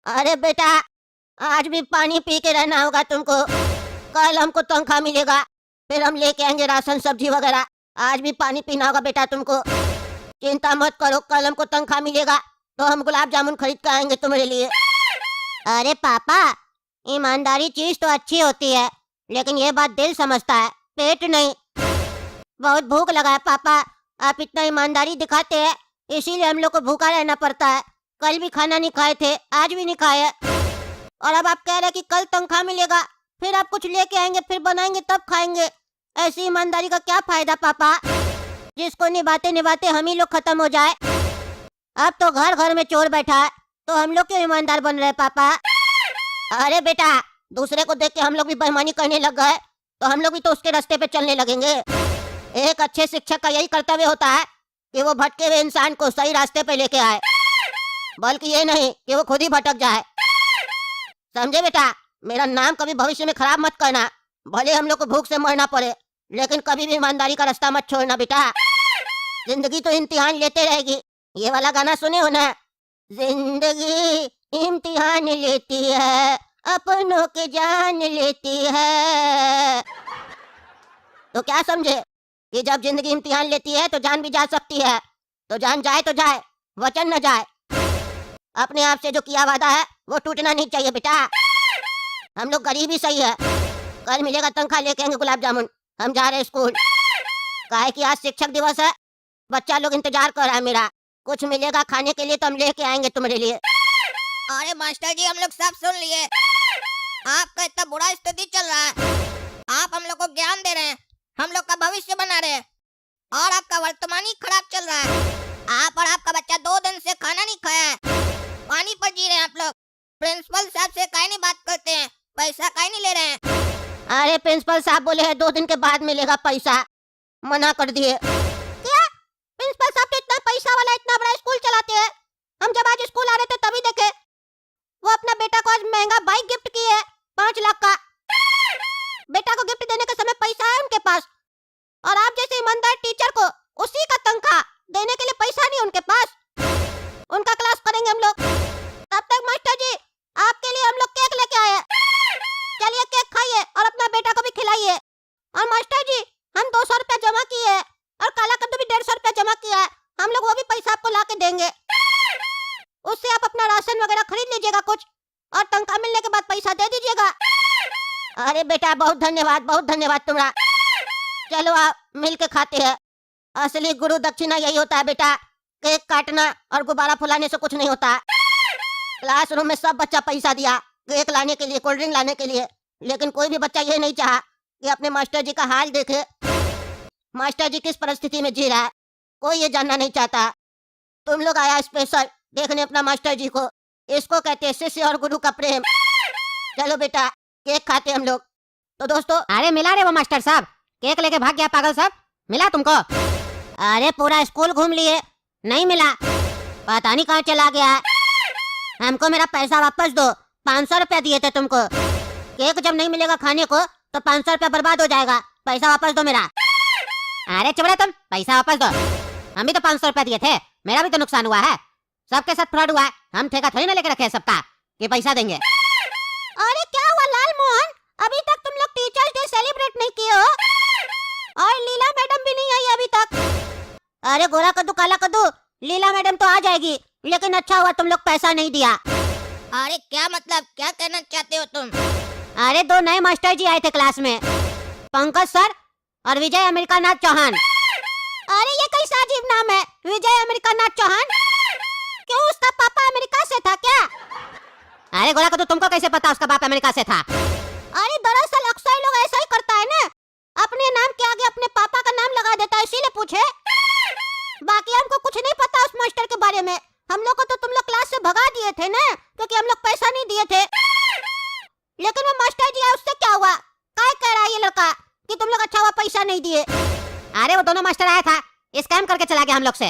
अरे बेटा, आज भी पानी पी के रहना होगा तुमको। कल हमको तनख्वाह मिलेगा, फिर हम लेके आएंगे राशन सब्जी वगैरह। आज भी पानी पीना होगा बेटा तुमको। चिंता मत करो, कल हमको तनख्वाह मिलेगा तो हम गुलाब जामुन खरीद के आएंगे तुम्हारे लिए। अरे पापा, ईमानदारी चीज तो अच्छी होती है, लेकिन ये बात दिल समझता है, पेट नहीं। बहुत भूख लगा है पापा, आप इतना ईमानदारी दिखाते हैं, इसीलिए हम लोग को भूखा रहना पड़ता है। कल भी खाना नहीं खाए थे, आज भी नहीं खाए, और अब आप कह रहे हैं कि कल तनख्वाह मिलेगा, फिर आप कुछ लेके आएंगे, फिर बनाएंगे तब खाएंगे। ऐसी ईमानदारी का क्या फायदा पापा, जिसको निभाते निभाते हम ही लोग खत्म हो जाए। अब तो घर घर में चोर बैठा है, तो हम लोग क्यों ईमानदार बन रहे पापा? अरे बेटा, दूसरे को देख के हम लोग भी बेईमानी करने लग गए तो हम लोग भी तो उसके रास्ते पे चलने लगेंगे। एक अच्छे शिक्षक का यही कर्तव्य होता है कि वो भटके हुए इंसान को सही रास्ते पे लेके आए, बल्कि ये नहीं कि वो खुद ही भटक जाए। समझे बेटा? मेरा नाम कभी भविष्य में खराब मत करना। भले हम लोग को भूख से मरना पड़े, लेकिन कभी भी ईमानदारी का रास्ता मत छोड़ना बेटा। जिंदगी तो इम्तिहान लेते रहेगी। ये वाला गाना सुने हो ना, जिंदगी इम्तिहान लेती है, अपनों के जान लेती है। तो क्या समझे कि जब जिंदगी इम्तिहान लेती है तो जान भी जा सकती है। तो जान जाए तो जाए, वचन न जाए। अपने आप से जो किया वादा है वो टूटना नहीं चाहिए बेटा। हम लोग गरीब ही सही है, कल मिलेगा तनख्वाह, लेके आएंगे गुलाब जामुन। हम जा रहे हैं स्कूल, काहे कि आज शिक्षक दिवस है, बच्चा लोग इंतजार कर रहा है मेरा। कुछ मिलेगा खाने के लिए तो हम लेके आएंगे तुम्हारे लिए। अरे मास्टर जी, हम लोग सब सुन लिए, आपका इतना बुरा स्थिति चल रहा है। आप हम लोग को ज्ञान दे रहे हैं, हम लोग का भविष्य बना रहे हैं, और आपका वर्तमान ही खराब चल रहा है। आप और आपका बच्चा 2 दिन से खाना नहीं खाया है, पानी पर जी रहे हैं आप लोग। प्रिंसिपल साहब से काहे नहीं बात करते हैं, पैसा काहे नहीं ले रहे हैं? अरे प्रिंसिपल साहब बोले हैं 2 दिन के बाद मिलेगा पैसा, मना कर दिए। क्या? प्रिंसिपल साहब तो इतना पैसा वाला, इतना बड़ा स्कूल चलाते हैं। हम जब आज स्कूल आ रहे थे तभी देखे, वो अपना बेटा को आज महंगा बाइक गिफ्ट की है, 5 लाख का। बेटा को गिफ्ट देने के समय पैसा है उनके पास, और आप जैसे ईमानदार टीचर को उसी का तनख्वाह देने के लिए पैसा नहीं उनके पास। उनका क्लास करेंगे हम लोग। तब तक मास्टर जी, आपके लिए हम लोग केक लेके आए हैं, चलिए केक खाइए और अपना बेटा को भी खिलाइए। और मास्टर जी, हम 200 रुपया जमा किए हैं, और काला कद्दू भी 150 रुपया जमा किया है, हम लोग वो भी पैसा आपको ला के देंगे। उससे आप अपना राशन वगैरह खरीद लीजिएगा कुछ, और तनख्वाह मिलने के बाद पैसा दे दीजिएगा। अरे बेटा, बहुत धन्यवाद, बहुत धन्यवाद तुम्हारा। चलो आप मिल के खाते हैं। असली गुरु दक्षिणा यही होता है बेटा, केक काटना और गुब्बारा फुलाने से कुछ नहीं होता। क्लासरूम में सब बच्चा पैसा दिया केक लाने के लिए, कोल्ड ड्रिंक लाने के लिए, लेकिन कोई भी बच्चा ये नहीं चाहा कि अपने मास्टर जी का हाल देखे, मास्टर जी किस परिस्थिति में जी रहा है, कोई ये जानना नहीं चाहता। तुम लोग आया स्पेशल देखने अपना मास्टर जी को, इसको कहते हैं शिष्य और गुरु का प्रेम। चलो बेटा, केक खाते हम लोग। तो दोस्तों, अरे मिला रे वो मास्टर साहब, केक लेके भाग गया पागल साहब, मिला तुमको? अरे पूरा स्कूल घूम लिए, नहीं मिला, पता नहीं कहाँ चला गया है। हमको मेरा पैसा वापस दो, 500 रुपया दिए थे तुमको। केक जब नहीं मिलेगा खाने को तो 500 रुपया बर्बाद हो जाएगा, पैसा वापस दो मेरा। अरे चुप रहे तुम, पैसा वापस दो। हम भी तो 500 रुपया दिए थे, मेरा भी तो नुकसान हुआ है, सबके साथ फ्रॉड हुआ है। हम ठेका थोड़ी ना लेके रखे हैं सबका कि पैसा देंगे। अरे क्या हुआ लाल मोहन, अभी तक तुम लोग टीचर्स डे सेलिब्रेट नहीं किए हो, और लीला मैडम भी नहीं आई अभी तक। अरे गोरा कद्दू काला कद्दू, लीला मैडम तो आ जाएगी, लेकिन अच्छा हुआ तुम लोग पैसा नहीं दिया। अरे क्या मतलब, क्या कहना चाहते हो तुम? अरे 2 नए मास्टर जी आए थे क्लास में, पंकज सर और विजय अमेरिका नाथ चौहान। अरे ये कैसा अजीब नाम है, विजय अमेरिका नाथ चौहान? क्यों, उसका पापा अमेरिका से था क्या? अरे गोरा कद्दू, तुमको कैसे पता उसका बाप अमेरिका से था? अरे दरअसल अक्सर लोग ऐसा ही करता है ना, अपने नाम के आगे अपने पापा का नाम लगा देता है, इसीलिए पूछे। बाकी हमको कुछ नहीं पता उस मास्टर के बारे में। हम लोग को तो तुम लोग क्लास से भगा दिए थे ना, क्योंकि हम लोग पैसा नहीं दिए थे। लेकिन वो मास्टर जी है, उससे क्या हुआ? काय कह रहा है ये लड़का कि तुम लोग अच्छा हुआ पैसा नहीं दिए? अरे वो दोनों मास्टर आया था, स्कैम करके चला गया हम लोग से।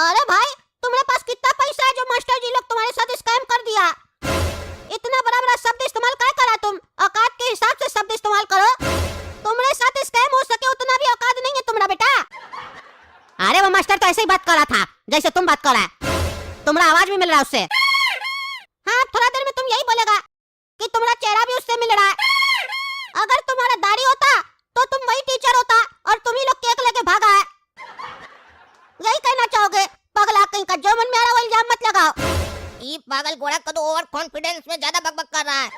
अरे भाई, तुम्हारे पास कितना पैसा है जो मास्टर जी लोग तुम्हारे साथ स्कैम कर दिया? इतना बड़ा बड़ा शब्द इस्तेमाल क्या करा तुम? औकात के हिसाब से शब्द इस्तेमाल करो। तुम्हारे साथ स्कैम हो सके उतना भी औकात नहीं है तुम्हारा बेटा। अरे वो मास्टर तो ऐसे ही बात कर रहा था जैसे तुम बात कर रहा है, तुम्हारा आवाज भी मिल रहा है उससे। हाँ, थोड़ा देर गोरा कदू ओवर कॉन्फिडेंस में ज्यादा बकबक कर रहा है।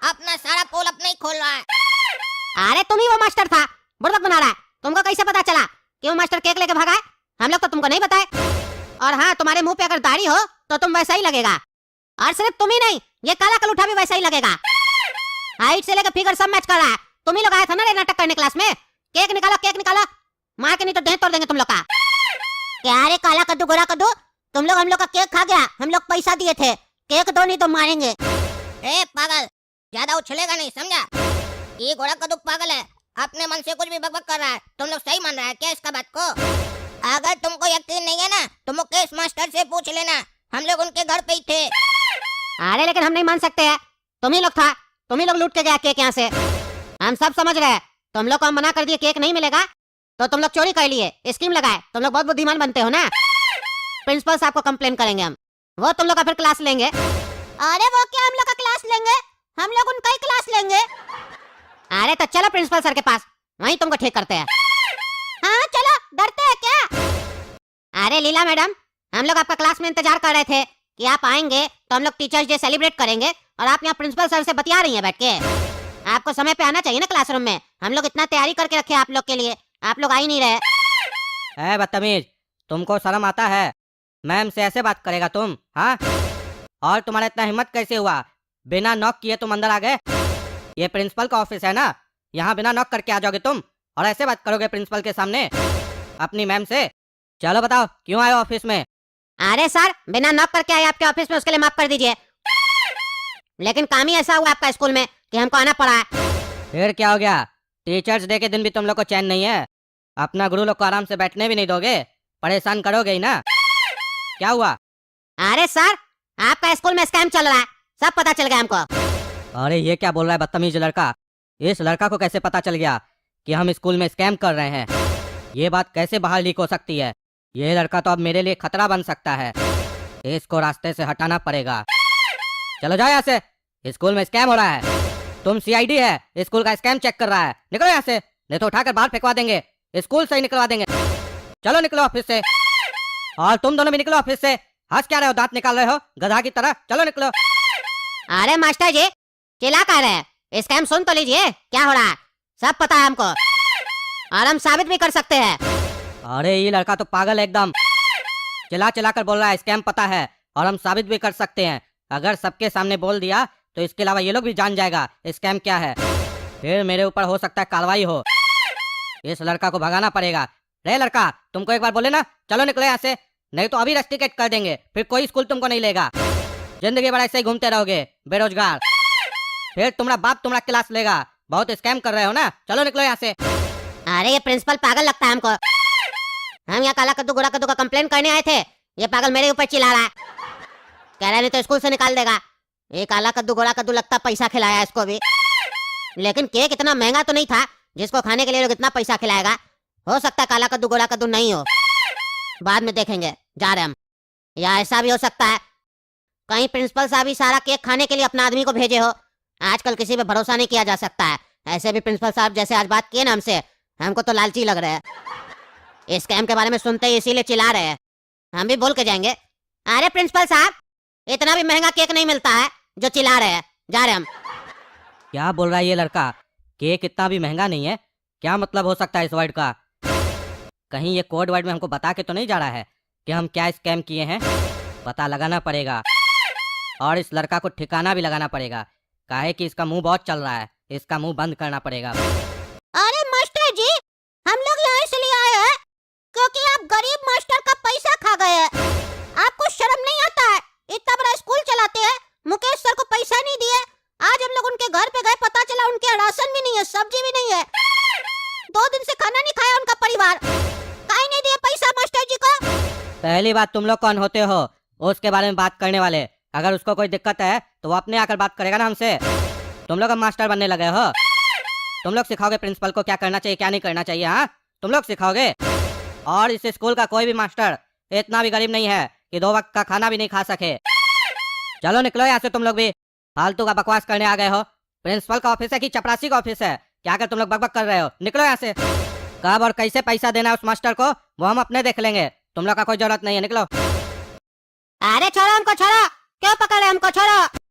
अपना सारा पोल अपने ही खोल रहा है। अरे तुम ही वो मास्टर था, बुड़बक बना रहा है। तुमको कैसे पता चला कि वो मास्टर केक लेके भागा है? हम लोग तो तुमको नहीं बताए। और हाँ, तुम्हारे मुंह पे अगर दाढ़ी हो तो तुम वैसा ही लगेगा। और सिर्फ तुम ही नहीं, ये काला कलूठा भी वैसा ही लगेगा। हाइट से लेकर फिगर सब मैच कर रहा है। तुम ही लोग आए थे ना रे नाटक करने क्लास में। केक निकालो, केक निकालो, मार के नहीं तो देह तोड़ देंगे तुम लोग का। क्या रे काला कद्दू गोरा कद्दू, तुम लोग हम लोग का केक खा गया। हम लोग पैसा दिए थे, केक दो नहीं तो मारेंगे। ए पागल, ज्यादा उछलेगा नहीं, समझा? ये गोरा कदू पागल है, अपने मन से कुछ भी बकबक कर रहा है। तुम लोग सही मान रहा है क्या इसका बात को? अगर तुमको यकीन नहीं है ना तो मुकेश मास्टर से पूछ लेना, हम लोग उनके घर पे ही थे। अरे लेकिन हम नहीं मान सकते हैं, तुम ही लोग था, तुम ही लोग लूट के गया केक यहाँ से। हम सब समझ रहे हैं, तुम लोग को हम मना कर दिए केक नहीं मिलेगा तो तुम लोग चोरी कर लिए, स्कीम लगाए। तुम लोग बहुत बुद्धिमान बनते हो ना। प्रिंसिपल साहब को कंप्लेन करेंगे हम, वो तुम लोग का फिर क्लास लेंगे। अरे वो क्या हम लोग का क्लास लेंगे, हम लोग उनका ही क्लास लेंगे। अरे तो चलो प्रिंसिपल सर के पास, वहीं तुमको ठीक करते हैं। हाँ चलो, डरते हैं क्या? अरे लीला मैडम, हम लोग आपका क्लास में इंतजार कर रहे थे कि आप आएंगे तो हम लोग टीचर्स डे सेलिब्रेट करेंगे, और आप यहाँ प्रिंसिपल सर से बतिया रही हैं बैठ के। आपको समय पे आना चाहिए ना क्लासरूम में। हम लोग इतना तैयारी करके रखे आप लोग के लिए, आप लोग आ ही नहीं रहे। ए बदतमीज, तुमको शर्म आता है? मैम से ऐसे बात करेगा तुम? हाँ, और तुम्हारा इतना हिम्मत कैसे हुआ? बिना नॉक किए तुम अंदर आ गए। ये प्रिंसिपल का ऑफिस है ना, यहाँ बिना नॉक करके आ जाओगे तुम और ऐसे बात करोगे प्रिंसिपल के सामने अपनी मैम से? चलो बताओ, क्यों आए ऑफिस में? अरे सर, बिना नॉक करके आए आपके ऑफिस में, उसके लिए माफ कर दीजिए। लेकिन काम ही ऐसा हुआ आपका स्कूल में कि हमको आना पड़ा है। फिर क्या हो गया? टीचर्स डे के दिन भी तुम लोग को चैन नहीं है? अपना गुरु लोग को आराम से बैठने भी नहीं दोगे? परेशान करोगे ही ना? क्या हुआ? अरे सर, आपका स्कूल में स्कैम चल रहा है, सब पता चल गया हमको। अरे ये क्या बोल रहा है बदतमीज लड़का? इस लड़का को कैसे पता चल गया कि हम स्कूल में स्कैम कर रहे हैं? ये बात कैसे बाहर लीक हो सकती है? ये लड़का तो अब मेरे लिए खतरा बन सकता है, इसको रास्ते से हटाना पड़ेगा। चलो जाओ यहाँ से, स्कूल में स्कैम हो रहा है। तुम सीआईडी है, स्कूल का स्कैम चेक कर रहा है। निकलो यहाँ से, नहीं तो उठाकर बाहर फेंकवा देंगे, स्कूल से ही निकलवा देंगे। चलो निकलो ऑफिस से। और तुम दोनों भी निकलो ऑफिस से। हंस क्या रहे हो, दांत निकाल रहे हो गधा की तरह? चलो निकलो। अरे मास्टर जी, चिल्ला कर रहे हैं, स्कैम सुन तो लीजिए क्या हो रहा है। सब पता है हमको, और हम साबित भी कर सकते हैं। अरे ये लड़का तो पागल है एकदम, चिल्ला चिल्ला कर बोल रहा है स्कैम पता है और हम साबित भी कर सकते हैं। अगर सबके सामने बोल दिया तो इसके अलावा ये लोग भी जान जाएगा स्कैम क्या है, फिर मेरे ऊपर हो सकता है कार्रवाई हो। इस लड़का को भगाना पड़ेगा। रे लड़का, तुमको एक बार बोले ना, चलो निकलो यहाँ से, नहीं तो अभी रस्टिकेट कर देंगे, फिर कोई स्कूल तुमको नहीं लेगा। जिंदगी भर ऐसे ही घूमते रहोगे बेरोजगार, फिर तुम्हारा बाप तुम्हारा क्लास लेगा। बहुत स्कैम कर रहे हो ना, चलो निकलो यहाँ से। अरे ये प्रिंसिपल पागल लगता है हमको। हम यहाँ काला कद्दू गोरा कद्दू का कंप्लेन करने आए थे, ये पागल मेरे ऊपर चिल्ला रहा है, कह रहा है नहीं तो स्कूल से निकाल देगा। ये काला कद्दू गोरा कद्दू लगता पैसा खिलाया इसको भी, लेकिन केक इतना महंगा तो नहीं था जिसको खाने के लिए लोग इतना पैसा खिलाएगा। हो सकता है काला कद्दू गोरा कद्दू नहीं हो, बाद में देखेंगे, जा रहे हम। या ऐसा भी हो सकता है कहीं प्रिंसिपल साहब ही सारा केक खाने के लिए अपना आदमी को भेजे हो। आजकल किसी पे भरोसा नहीं किया जा सकता है। ऐसे भी प्रिंसिपल साहब जैसे आज बात किए ना हमसे, हमको तो लालची लग रहे हैं। स्कैम के बारे में सुनते ही इसीलिए चिल्ला रहे हैं। हम भी बोल के जाएंगे, अरे प्रिंसिपल साहब, इतना भी महंगा केक नहीं मिलता है जो चिल्ला रहे हैं। जा रहे हम। क्या बोल रहा है ये लड़का? केक इतना भी महंगा नहीं है? क्या मतलब हो सकता है इस वर्ड का? कहीं ये कोड वर्ड में हमको बता के तो नहीं जा रहा है कि हम क्या स्कैम किए हैं? पता लगाना पड़ेगा और इस लड़का को ठिकाना भी लगाना पड़ेगा, काहे कि इसका मुंह बहुत चल रहा है, इसका मुंह बंद करना पड़ेगा। अरे मास्टर जी, हम लोग यहाँ इसलिए आए हैं क्योंकि आप गरीब मास्टर का पैसा खा गए हैं। आपको शर्म नहीं आता है? इतना बड़ा स्कूल चलाते हैं, मुकेश सर को पैसा नहीं दिए। आज हम लोग उनके घर पे गए, पता चला उनके यहाँ राशन भी नहीं है, सब्जी भी नहीं है। 2 दिन से खाना नहीं खाया उनका परिवार। काहे नहीं दिए पैसा मास्टर जी को? पहली बात, तुम लोग कौन होते हो उसके बारे में बात करने वाले? अगर उसको कोई दिक्कत है तो वो अपने आकर बात करेगा ना हमसे। तुम लोग अब मास्टर बनने लगे हो, तुम लोग सिखाओगे प्रिंसिपल को क्या करना चाहिए क्या नहीं करना चाहिए? हाँ, तुम लोग सिखाओगे। और इस स्कूल का कोई भी मास्टर इतना भी गरीब नहीं है कि 2 वक्त का खाना भी नहीं खा सके। चलो निकलो यहाँ से, तुम लोग भी फालतू का बकवास करने आ गए हो। प्रिंसिपल का ऑफिस है कि चपरासी का ऑफिस है? क्या कर तुम लोग बकबक कर रहे हो? निकलो यहाँ से। कब और कैसे पैसा देना है उस मास्टर को वो हम अपने देख लेंगे, तुम लोग का कोई जरूरत नहीं है, निकलो। अरे छोड़ो हमको, छोड़ो, हमको छोड़ो